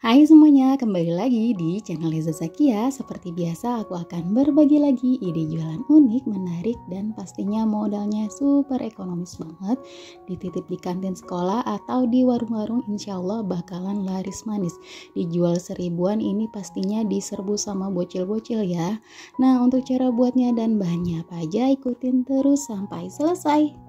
Hai semuanya, kembali lagi di channel Liza Zakia. Seperti biasa, aku akan berbagi lagi ide jualan unik, menarik, dan pastinya modalnya super ekonomis banget. Dititip di kantin sekolah atau di warung-warung, insya Allah bakalan laris manis. Dijual seribuan, ini pastinya diserbu sama bocil-bocil ya. Nah, untuk cara buatnya dan bahannya apa aja, ikutin terus sampai selesai.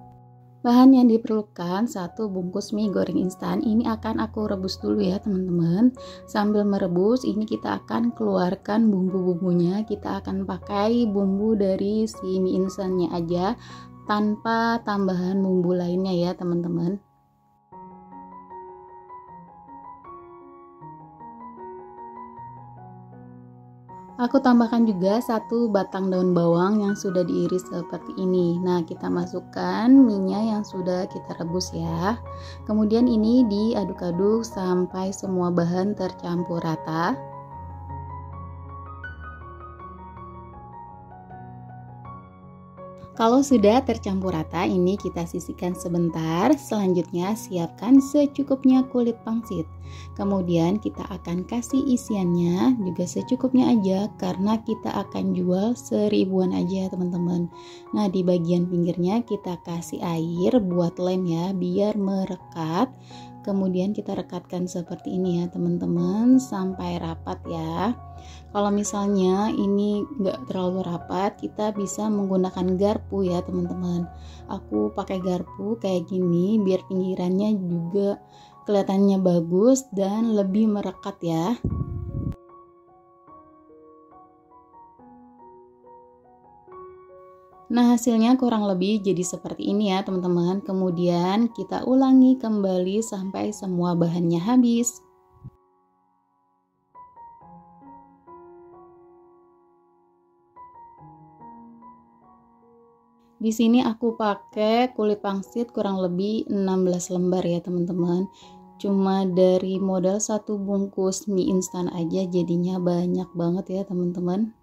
Bahan yang diperlukan: 1 bungkus mie goreng instan. Ini akan aku rebus dulu ya teman-teman. Sambil merebus ini kita akan keluarkan bumbu-bumbunya. Kita akan pakai bumbu dari si mie instannya aja tanpa tambahan bumbu lainnya ya teman-teman. Aku tambahkan juga 1 batang daun bawang yang sudah diiris seperti ini. Nah, kita masukkan minyak yang sudah kita rebus ya. Kemudian ini diaduk-aduk sampai semua bahan tercampur rata. Kalau sudah tercampur rata, ini kita sisihkan sebentar. Selanjutnya siapkan secukupnya kulit pangsit. Kemudian kita akan kasih isiannya juga secukupnya aja, karena kita akan jual seribuan aja teman-teman. Nah, di bagian pinggirnya kita kasih air buat lem ya, biar merekat. Kemudian kita rekatkan seperti ini ya teman-teman, sampai rapat ya. Kalau misalnya ini nggak terlalu rapat, kita bisa menggunakan garpu ya teman-teman. Aku pakai garpu kayak gini biar pinggirannya juga kelihatannya bagus dan lebih merekat ya. Nah, hasilnya kurang lebih jadi seperti ini ya teman-teman. Kemudian kita ulangi kembali sampai semua bahannya habis. Di sini aku pakai kulit pangsit kurang lebih 16 lembar ya teman-teman. Cuma dari modal 1 bungkus mie instan aja jadinya banyak banget ya teman-teman.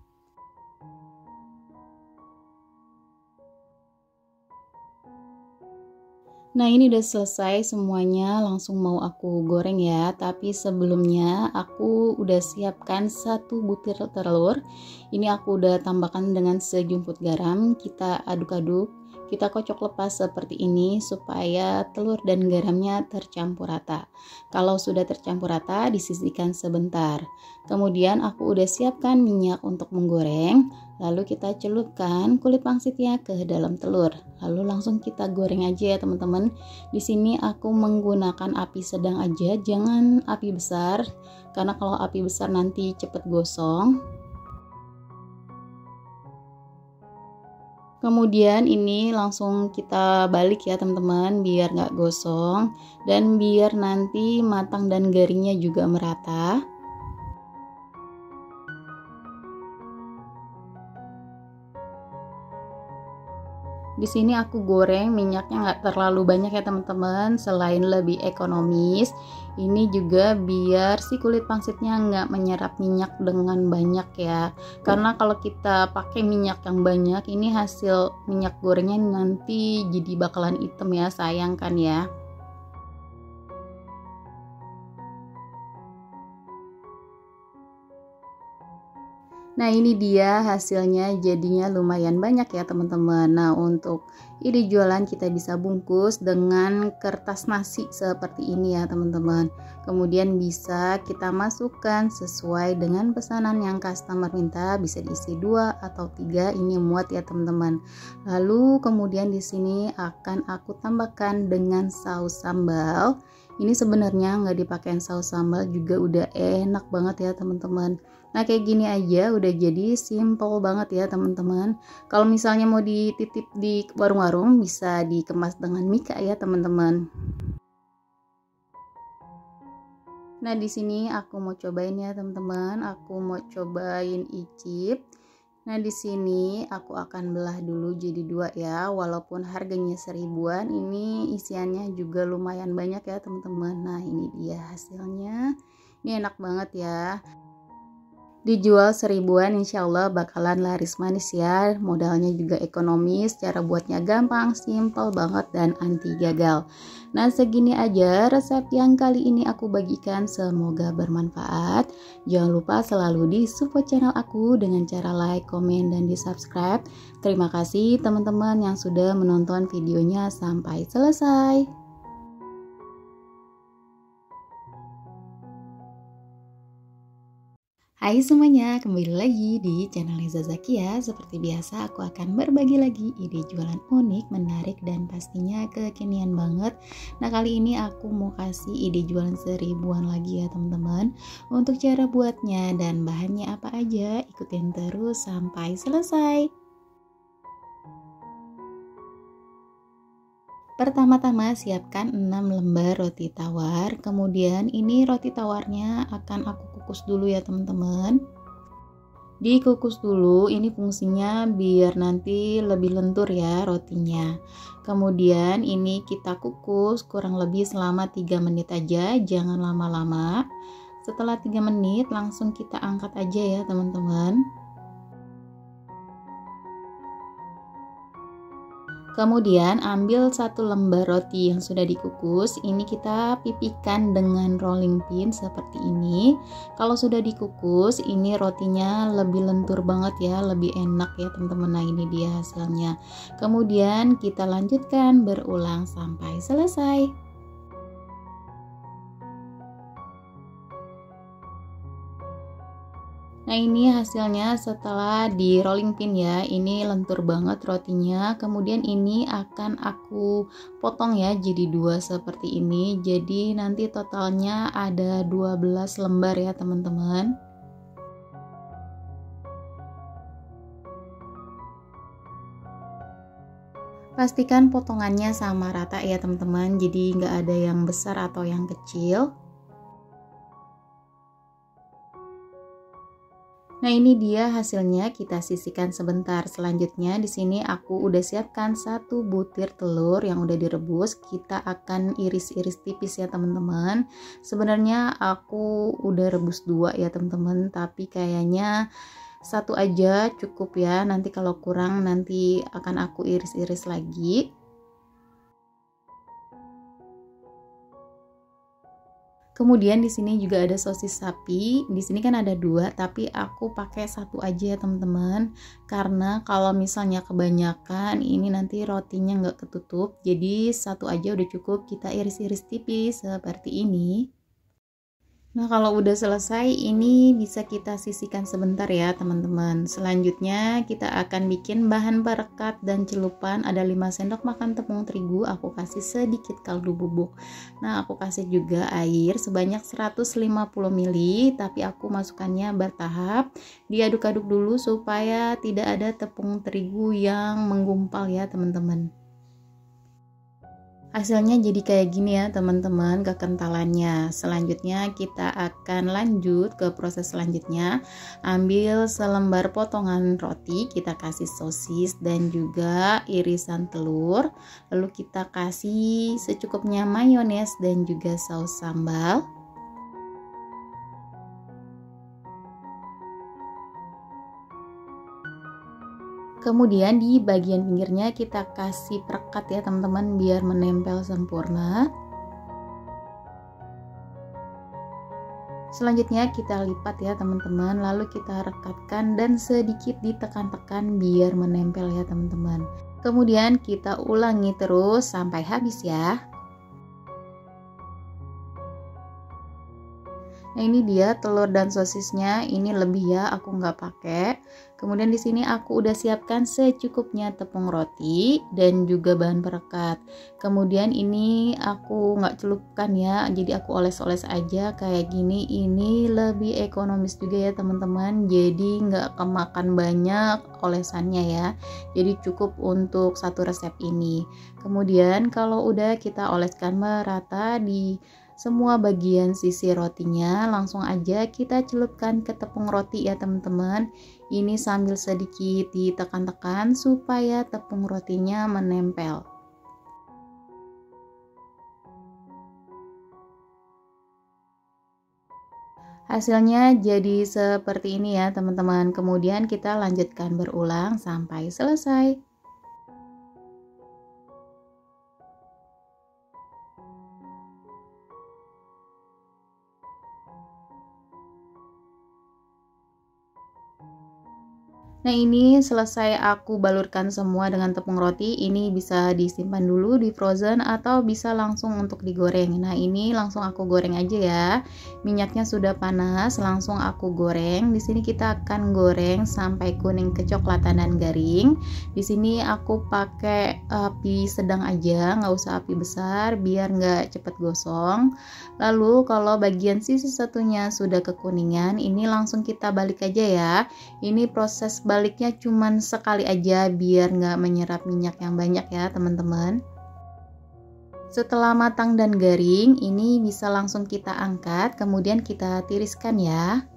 Nah, ini udah selesai semuanya, langsung mau aku goreng ya. Tapi sebelumnya aku udah siapkan 1 butir telur. Ini aku udah tambahkan dengan sejumput garam. Kita aduk-aduk, kita kocok lepas seperti ini supaya telur dan garamnya tercampur rata. Kalau sudah tercampur rata, disisihkan sebentar. Kemudian aku udah siapkan minyak untuk menggoreng. Lalu kita celupkan kulit pangsitnya ke dalam telur. Lalu langsung kita goreng aja ya teman-teman. Di sini aku menggunakan api sedang aja, jangan api besar, karena kalau api besar nanti cepet gosong. Kemudian ini langsung kita balik ya teman-teman, biar nggak gosong dan biar nanti matang dan garingnya juga merata. Di sini aku goreng minyaknya nggak terlalu banyak ya teman-teman. Selain lebih ekonomis, ini juga biar si kulit pangsitnya nggak menyerap minyak dengan banyak ya. Karena kalau kita pakai minyak yang banyak, ini hasil minyak gorengnya nanti jadi bakalan hitam ya, sayang kan ya. Nah, ini dia hasilnya, jadinya lumayan banyak ya teman-teman. Nah, untuk ide jualan kita bisa bungkus dengan kertas nasi seperti ini ya teman-teman. Kemudian bisa kita masukkan sesuai dengan pesanan yang customer minta, bisa diisi 2 atau 3, ini muat ya teman-teman. Lalu kemudian di sini akan aku tambahkan dengan saus sambal. Ini sebenarnya nggak dipakai saus sambal juga udah enak banget ya teman-teman. Nah, kayak gini aja udah jadi simple banget ya teman-teman. Kalau misalnya mau dititip di warung-warung bisa dikemas dengan mika ya teman-teman. Nah, di sini aku mau cobain ya teman-teman. Aku mau cobain icip. Nah, di sini aku akan belah dulu jadi 2 ya. Walaupun harganya seribuan, ini isiannya juga lumayan banyak ya teman-teman. Nah, ini dia hasilnya. Ini enak banget ya. Dijual seribuan insya Allah bakalan laris manis ya. Modalnya juga ekonomis, cara buatnya gampang, simple banget dan anti gagal. Nah segini aja resep yang kali ini aku bagikan, semoga bermanfaat. Jangan lupa selalu di support channel aku dengan cara like, komen, dan di subscribe. Terima kasih teman-teman yang sudah menonton videonya sampai selesai. Hai semuanya, kembali lagi di channel Liza Zakia. Seperti biasa aku akan berbagi lagi ide jualan unik, menarik, dan pastinya kekinian banget. Nah kali ini aku mau kasih ide jualan seribuan lagi ya teman-teman. Untuk cara buatnya dan bahannya apa aja, ikutin terus sampai selesai. Pertama-tama siapkan 6 lembar roti tawar. Kemudian ini roti tawarnya akan aku kukus dulu ya teman-teman. Dikukus dulu, ini fungsinya biar nanti lebih lentur ya rotinya. Kemudian ini kita kukus kurang lebih selama 3 menit aja, jangan lama-lama. Setelah 3 menit langsung kita angkat aja ya teman-teman. Kemudian ambil 1 lembar roti yang sudah dikukus, ini kita pipihkan dengan rolling pin seperti ini. Kalau sudah dikukus, ini rotinya lebih lentur banget ya, lebih enak ya teman-teman. Nah ini dia hasilnya. Kemudian kita lanjutkan berulang sampai selesai. Nah ini hasilnya setelah di rolling pin ya, ini lentur banget rotinya. Kemudian ini akan aku potong ya jadi 2 seperti ini. Jadi nanti totalnya ada 12 lembar ya teman-teman. Pastikan potongannya sama rata ya teman-teman, jadi nggak ada yang besar atau yang kecil. Nah ini dia hasilnya, kita sisihkan sebentar. Selanjutnya di sini aku udah siapkan 1 butir telur yang udah direbus. Kita akan iris-iris tipis ya teman-teman. Sebenarnya aku udah rebus 2 ya teman-teman, tapi kayaknya 1 aja cukup ya. Nanti kalau kurang nanti akan aku iris-iris lagi. Kemudian di sini juga ada sosis sapi. Di sini kan ada 2, tapi aku pakai 1 aja ya teman-teman. Karena kalau misalnya kebanyakan, ini nanti rotinya nggak ketutup. Jadi 1 aja udah cukup. Kita iris-iris tipis seperti ini. Nah kalau udah selesai, ini bisa kita sisihkan sebentar ya teman-teman. Selanjutnya kita akan bikin bahan perekat dan celupan. Ada 5 sendok makan tepung terigu, aku kasih sedikit kaldu bubuk. Nah aku kasih juga air sebanyak 150 ml, tapi aku masukkannya bertahap. Diaduk-aduk dulu supaya tidak ada tepung terigu yang menggumpal ya teman-teman. Hasilnya jadi kayak gini ya teman-teman kekentalannya. Selanjutnya kita akan lanjut ke proses selanjutnya. Ambil selembar potongan roti, kita kasih sosis dan juga irisan telur. Lalu kita kasih secukupnya mayones dan juga saus sambal. Kemudian di bagian pinggirnya kita kasih perekat ya teman-teman biar menempel sempurna. Selanjutnya kita lipat ya teman-teman, lalu kita rekatkan dan sedikit ditekan-tekan biar menempel ya teman-teman. Kemudian kita ulangi terus sampai habis ya. Nah ini dia telur dan sosisnya, ini lebih ya, aku nggak pakai. Kemudian di sini aku udah siapkan secukupnya tepung roti dan juga bahan perekat. Kemudian ini aku nggak celupkan ya, jadi aku oles-oles aja kayak gini. Ini lebih ekonomis juga ya teman-teman, jadi nggak kemakan banyak olesannya ya. Jadi cukup untuk 1 resep ini. Kemudian kalau udah kita oleskan merata di semua bagian sisi rotinya, langsung aja kita celupkan ke tepung roti ya teman-teman. Ini sambil sedikit ditekan-tekan supaya tepung rotinya menempel. Hasilnya jadi seperti ini ya teman-teman. Kemudian kita lanjutkan berulang sampai selesai. Nah, ini selesai aku balurkan semua dengan tepung roti. Ini bisa disimpan dulu di frozen atau bisa langsung untuk digoreng. Nah, ini langsung aku goreng aja ya. Minyaknya sudah panas, langsung aku goreng. Di sini kita akan goreng sampai kuning kecoklatan dan garing. Di sini aku pakai api sedang aja, nggak usah api besar biar nggak cepet gosong. Lalu kalau bagian sisi satunya sudah kekuningan, ini langsung kita balik aja ya. Ini proses baliknya cuman sekali aja biar nggak menyerap minyak yang banyak ya teman-teman. Setelah matang dan garing, ini bisa langsung kita angkat, kemudian kita tiriskan ya.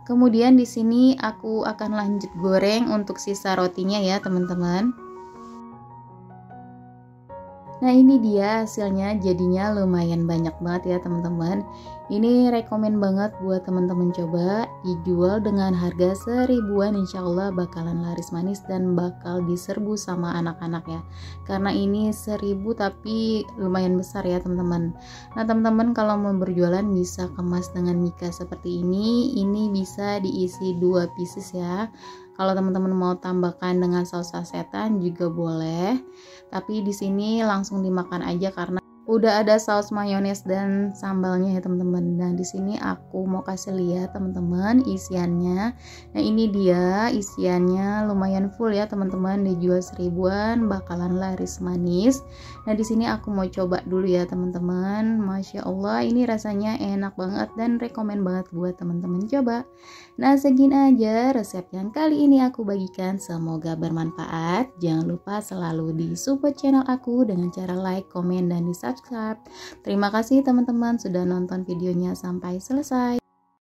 Kemudian di sini aku akan lanjut goreng untuk sisa rotinya ya teman-teman. Nah, ini dia hasilnya, jadinya lumayan banyak banget ya teman-teman. Ini rekomen banget buat teman-teman coba, dijual dengan harga 1000-an, insya Allah bakalan laris manis dan bakal diserbu sama anak-anak ya. Karena ini 1000 tapi lumayan besar ya teman-teman. Nah teman-teman, kalau mau berjualan bisa kemas dengan mika seperti ini bisa diisi 2 pieces ya. Kalau teman-teman mau tambahkan dengan saus sasetan juga boleh. Tapi di sini langsung dimakan aja karena udah ada saus mayones dan sambalnya ya teman-teman. Nah, di sini aku mau kasih lihat teman-teman isiannya. Nah, ini dia isiannya lumayan full ya teman-teman, dijual 1000-an, bakalan laris manis. Nah, di sini aku mau coba dulu ya teman-teman. Masya Allah, ini rasanya enak banget dan rekomen banget buat teman-teman coba. Nah, segini aja resep yang kali ini aku bagikan, semoga bermanfaat. Jangan lupa selalu di support channel aku dengan cara like, komen, dan di subscribe. Terima kasih teman-teman sudah nonton videonya sampai selesai.